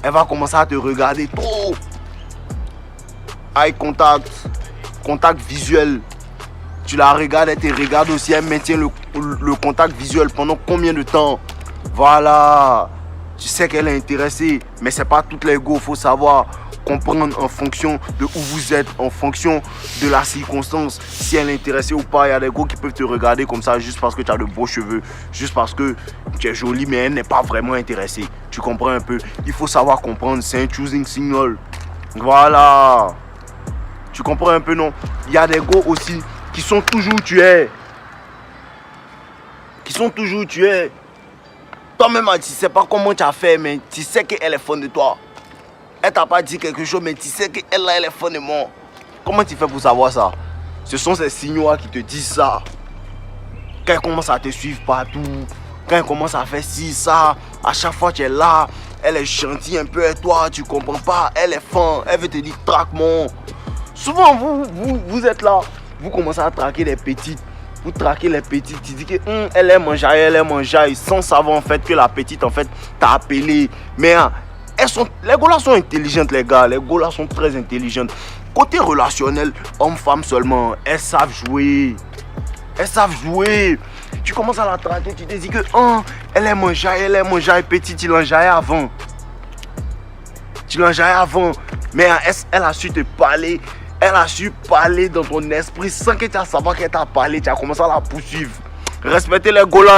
Elle va commencer à te regarder trop. Eye contact, contact visuel. Tu la regardes, elle te regarde aussi, elle maintient le contact visuel pendant combien de temps? Voilà. Tu sais qu'elle est intéressée, mais c'est pas toutes les go. Il faut savoir comprendre en fonction de où vous êtes, en fonction de la circonstance, si elle est intéressée ou pas. Il y a des go qui peuvent te regarder comme ça juste parce que tu as de beaux cheveux, juste parce que tu es jolie, mais elle n'est pas vraiment intéressée. Tu comprends un peu? Il faut savoir comprendre, c'est un choosing signal. Voilà. Tu comprends un peu, non? Il y a des go aussi qui sont toujours où tu es. Qui sont toujours où tu es. Toi-même, tu ne sais pas comment tu as fait, mais tu sais qu'elle est fan de toi. Elle t'a pas dit quelque chose, mais tu sais qu'elle elle est fan de moi. Comment tu fais pour savoir ça? Ce sont ces signaux qui te disent ça. Quand elle commence à te suivre partout, quand elle commence à faire ci, ça, à chaque fois tu es là, elle est gentille un peu avec toi, tu comprends pas, elle est fan, elle veut te dire traque-moi. Souvent, vous êtes là, vous commencez à traquer les petites. Vous traquez les petites, tu dis que elle est mangeaille, sans savoir en fait que la petite en fait t'a appelé. Mais les gars là sont intelligentes, les gars, les gars là sont très intelligentes. Côté relationnel, homme-femme seulement, elles savent jouer. Elles savent jouer. Tu commences à la traquer, tu te dis que elle est mangeaille, petite, tu l'enjaillais avant. Tu l'enjaillais avant, mais elle a su te parler. Elle a su parler dans ton esprit sans que tu aies savoir qu'elle t'a parlé. Tu as commencé à la poursuivre. Respectez les golans.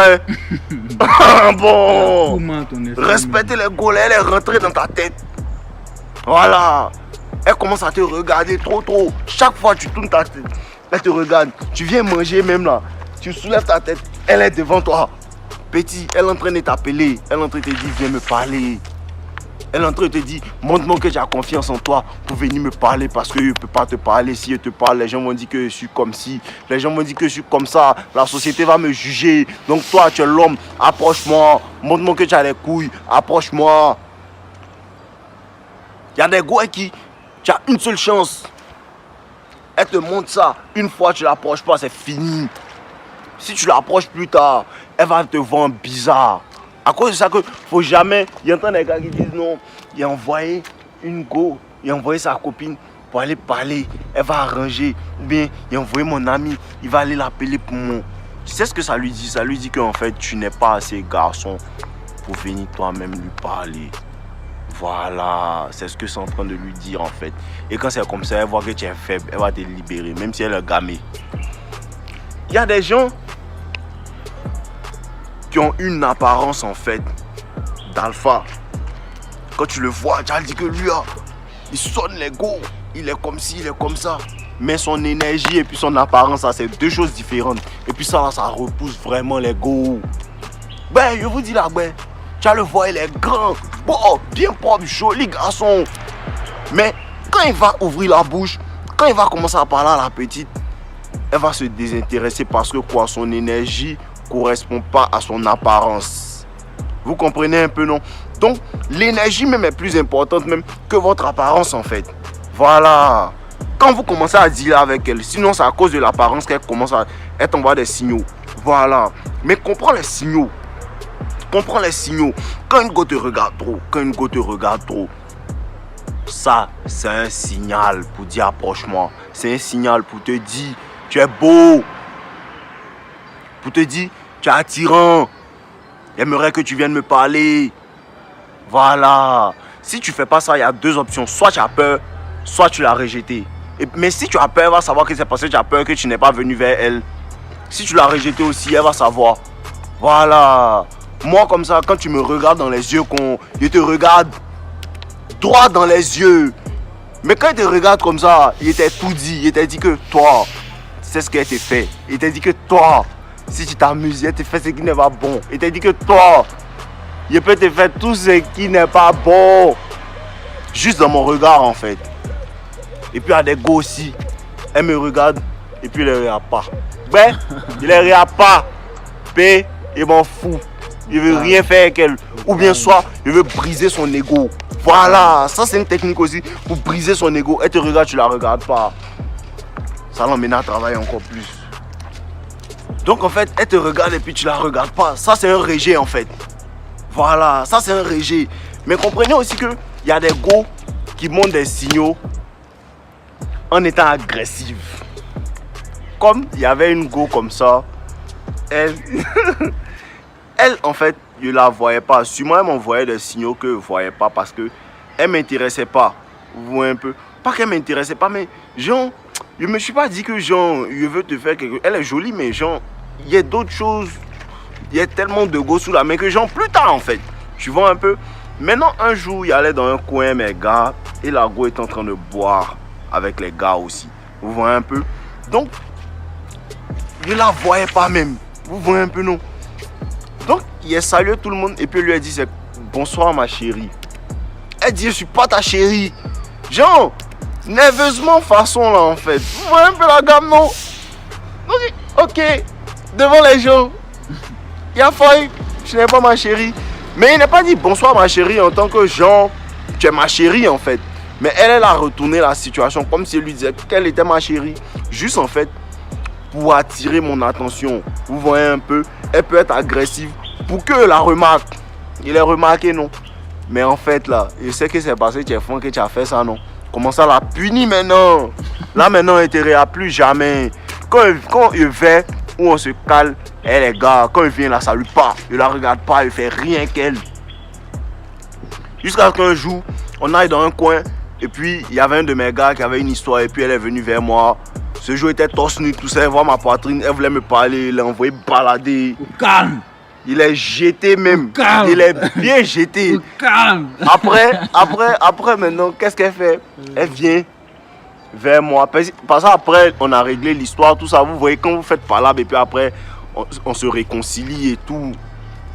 Hein. Bon. Respectez les golans. Elle est rentrée dans ta tête. Voilà. Elle commence à te regarder trop. Chaque fois que tu tournes ta tête, elle te regarde. Tu viens manger même là. Tu soulèves ta tête. Elle est devant toi. Petit, elle est en train de t'appeler. Elle est en train de te dire, viens me parler. Elle est en train de te dire, montre-moi que tu as confiance en toi pour venir me parler parce que je ne peux pas te parler. Si je te parle, les gens vont dire que je suis comme ci. Les gens vont dire que je suis comme ça. La société va me juger. Donc toi, tu es l'homme. Approche-moi. Montre-moi que tu as les couilles. Approche-moi. Il y a des gars qui, tu as une seule chance. Elle te montre ça. Une fois tu ne l'approches pas, c'est fini. Si tu l'approches plus tard, elle va te voir bizarre. À cause de ça, il ne faut jamais. Il y a des gars qui disent non, il a envoyé une go, il a envoyé sa copine pour aller parler, elle va arranger. Ou bien il a envoyé mon ami, il va aller l'appeler pour moi. Tu sais ce que ça lui dit? Ça lui dit qu'en fait, tu n'es pas assez garçon pour venir toi-même lui parler. Voilà, c'est ce que c'est en train de lui dire en fait. Et quand c'est comme ça, elle voit que tu es faible, elle va te libérer, même si elle est gamée. Il y a des gens qui ont une apparence en fait d'alpha. Quand tu le vois, tu as dit que lui, il sonne les go, il est comme ci, il est comme ça. Mais son énergie et puis son apparence, ça c'est deux choses différentes. Et puis ça, ça repousse vraiment les go. Ben, je vous dis là, ben, tu vas le voir, il est grand, bon, bien propre, joli garçon. Mais quand il va ouvrir la bouche, quand il va commencer à parler à la petite, elle va se désintéresser parce que quoi, son énergie correspond pas à son apparence. Vous comprenez un peu, non? Donc, l'énergie même est plus importante même que votre apparence en fait. Voilà. Quand vous commencez à dealer avec elle, sinon c'est à cause de l'apparence qu'elle commence à être envoie des signaux. Voilà. Mais comprends les signaux. Comprends les signaux. Quand une go te regarde trop, ça c'est un signal pour dire approche-moi. C'est un signal pour te dire tu es beau. Pour te dire tu es attirant. J'aimerais que tu viennes me parler. Voilà. Si tu fais pas ça, il y a deux options. Soit tu as peur, soit tu l'as rejeté. Mais si tu as peur, elle va savoir que c'est parce que tu as peur que tu n'es pas venu vers elle. Si tu l'as rejeté aussi, elle va savoir. Voilà. Moi comme ça, quand tu me regardes dans les yeux, je te regarde droit dans les yeux. Mais quand il te regarde comme ça, il t'a tout dit. Il t'a dit que toi, c'est ce qu'elle t'a fait. Il t'a dit que toi, si tu t'amuses, elle te fait ce qui n'est pas bon. Il t'a dit que toi, je peux te faire tout ce qui n'est pas bon. Juste dans mon regard en fait. Et puis il y a des gars aussi. Elle me regarde et puis il ne regarde pas. Ben, il ne regarde pas. Mais il m'en fout. Il veut rien faire avec elle. Ou bien soit, il veut briser son ego. Voilà, ça c'est une technique aussi pour briser son ego. Elle te regarde, tu la regardes pas. Ça l'emmène à travailler encore plus. Donc en fait, elle te regarde et puis tu la regardes pas. Ça c'est un rejet en fait. Voilà, ça c'est un rejet. Mais comprenez aussi qu'il il y a des go qui montrent des signaux en étant agressif. Comme il y avait une go comme ça, elle, elle en fait, je la voyais pas. Sur moi, elle m'envoyait des signaux que je ne voyais pas parce que elle m'intéressait pas. Vous voyez un peu. Pas qu'elle m'intéressait pas, mais genre, je me suis pas dit que genre, je veux te faire quelque chose. Elle est jolie, mais genre, il y a d'autres choses. Il y a tellement de go sous la main que genre, plus tard en fait. Tu vois un peu. Maintenant, un jour, il allait dans un coin, mes gars, et la go est en train de boire avec les gars aussi. Vous voyez un peu. Donc, je la voyais pas même. Vous voyez un peu, non? Donc, il a salué tout le monde et puis lui a dit c'est bonsoir ma chérie. Elle dit je suis pas ta chérie. Genre, nerveusement façon là en fait. Vous voyez un peu la gamme, non? Donc, ok, devant les gens, il a failli, je n'ai pas ma chérie. Mais il n'a pas dit bonsoir ma chérie en tant que genre, tu es ma chérie en fait. Mais elle a retourné la situation comme si elle lui disait qu'elle était ma chérie. Juste en fait, pour attirer mon attention. Vous voyez un peu, elle peut être agressive pour que la remarque. Il est remarqué, non? Mais en fait, là, je sais que c'est passé, tu es fond que tu as fait ça, non? Comment ça la punit maintenant? Là, maintenant, elle ne te réa plus jamais. Quand il va où on se cale, les gars, quand il vient, la salue pas. Il la regarde pas, il fait rien qu'elle. Jusqu'à qu'un jour, on aille dans un coin, et puis il y avait un de mes gars qui avait une histoire, et puis elle est venue vers moi. Ce jour était torse nu, tout ça, elle voit ma poitrine, elle voulait me parler, il l'a envoyé balader. Calme. Il est jeté même. Calme. Il est bien jeté. Calme. Après maintenant, qu'est-ce qu'elle fait? Elle vient vers moi. Parce que après, on a réglé l'histoire, tout ça. Vous voyez, quand vous faites palabre et puis après, on se réconcilie et tout.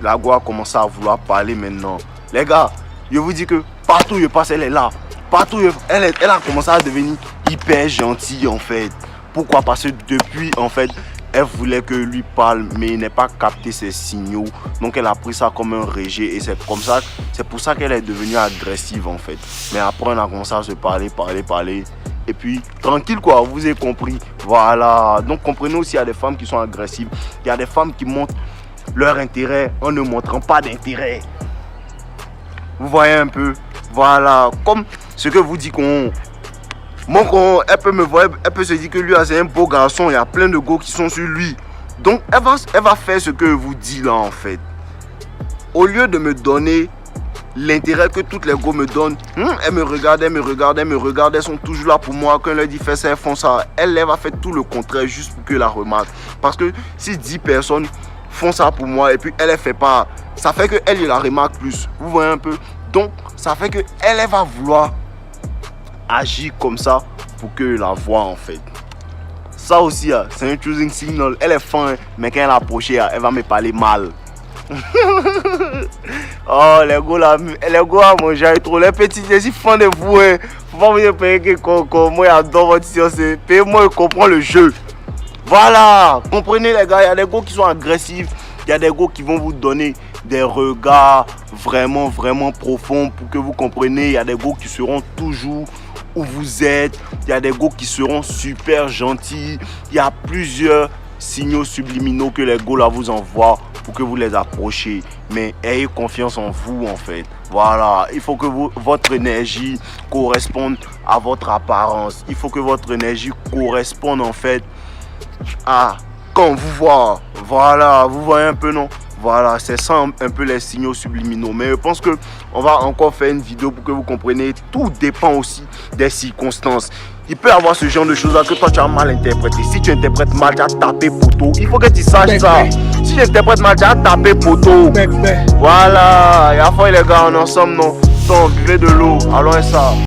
La go a commencé à vouloir parler maintenant. Les gars, je vous dis que partout où je passe, elle est là. Partout, elle a commencé à devenir hyper gentille en fait. Pourquoi? Parce que depuis, en fait, elle voulait que lui parle, mais il n'a pas capté ses signaux. Donc elle a pris ça comme un rejet et c'est pour ça qu'elle est devenue agressive en fait. Mais après, on a commencé à se parler. Et puis, tranquille quoi, vous avez compris. Voilà. Donc comprenez aussi, il y a des femmes qui sont agressives. Il y a des femmes qui montrent leur intérêt en ne montrant pas d'intérêt. Vous voyez un peu. Voilà. Comme ce que vous dites qu'on... elle peut me voir, elle peut se dire que lui c'est un beau garçon, il y a plein de go qui sont sur lui. Donc elle va faire ce que vous dites là en fait. Au lieu de me donner l'intérêt que toutes les go me donnent, elles me regardent, elles sont toujours là pour moi. Quand elle leur dit fais ça, elles font ça. Elle va faire tout le contraire juste pour que la remarque. Parce que si 10 personnes font ça pour moi et puis elle fait pas, ça fait que elle la remarque plus. Vous voyez un peu. Donc ça fait que elle va vouloir agir comme ça pour que la voie en fait. Ça aussi, c'est un choosing signal. Elle est fin, mais quand elle est approchée, elle va me parler mal. Oh, les gars là, moi j'ai trop. Les petits, je suis fan de vous. Faut pas vous payer que moi j'adore votre science. Payez-moi, je comprends le jeu. Voilà, comprenez les gars, il y a des gars qui sont agressifs. Il y a des gars qui vont vous donner des regards vraiment profonds pour que vous compreniez. Il y a des gars qui seront toujours où vous êtes. Il y a des gars qui seront super gentils. Il y a plusieurs signaux subliminaux que les gars là vous envoient pour que vous les approchiez. Mais ayez confiance en vous en fait. Voilà, il faut que votre énergie corresponde à votre apparence. Il faut que votre énergie corresponde en fait à quand on vous voit. Voilà, vous voyez un peu, non? Voilà, c'est ça un peu les signaux subliminaux. Mais je pense qu'on va encore faire une vidéo pour que vous compreniez. Tout dépend aussi des circonstances. Il peut y avoir ce genre de choses là que toi tu as mal interprété. Si tu interprètes mal, tu as tapé poteau. Il faut que tu saches ça. Si tu interprètes mal, tu as tapé poteau. Voilà, il y a fois les gars, on est ensemble, non? Donc, buvez de l'eau, allons ça.